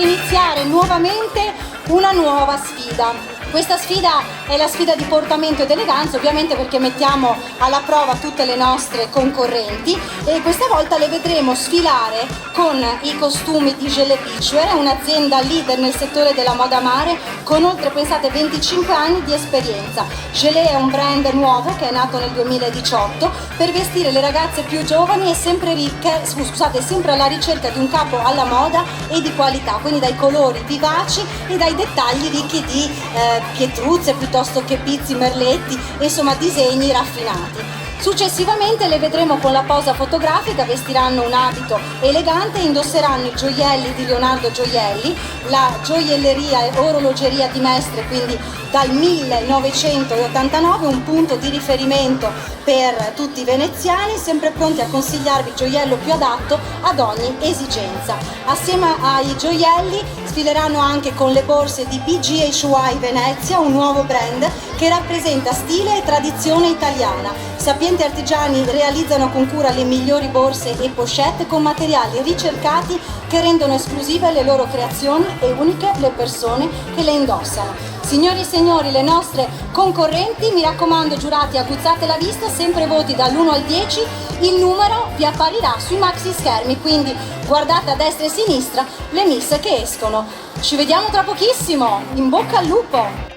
iniziare nuovamente una nuova sfida. Questa sfida è la sfida di portamento ed eleganza, ovviamente perché mettiamo alla prova tutte le nostre concorrenti, e questa volta le vedremo sfilare con i costumi di Jesolo-Venezia Beach, un'azienda leader nel settore della moda mare con oltre, pensate, 25 anni di esperienza. Jesolo è un brand nuovo che è nato nel 2018 per vestire le ragazze più giovani e sempre alla ricerca di un capo alla moda e di qualità, quindi dai colori vivaci e dai dettagli ricchi di pietruzze piuttosto che pizzi, merletti, insomma disegni raffinati. Successivamente le vedremo con la posa fotografica, vestiranno un abito elegante e indosseranno i gioielli di Leonardo Gioielli, la gioielleria e orologeria di Mestre, quindi dal 1989, un punto di riferimento per tutti i veneziani, sempre pronti a consigliarvi il gioiello più adatto ad ogni esigenza. Assieme ai gioielli sfileranno anche con le borse di BGHY Venezia, un nuovo brand che rappresenta stile e tradizione italiana. Sapienti artigiani realizzano con cura le migliori borse e pochette con materiali ricercati che rendono esclusive le loro creazioni e uniche le persone che le indossano. Signori e signori, le nostre concorrenti, mi raccomando giurati, aguzzate la vista, sempre voti dall'1 al 10, il numero vi apparirà sui maxi schermi, quindi guardate a destra e a sinistra le miss che escono. Ci vediamo tra pochissimo, in bocca al lupo!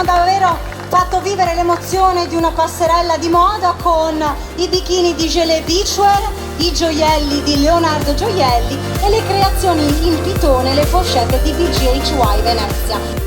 hanno davvero fatto vivere l'emozione di una passerella di moda con i bikini di Jesolo Beachwear, i gioielli di Leonardo Gioielli e le creazioni in pitone, le pochette di BGHY Venezia.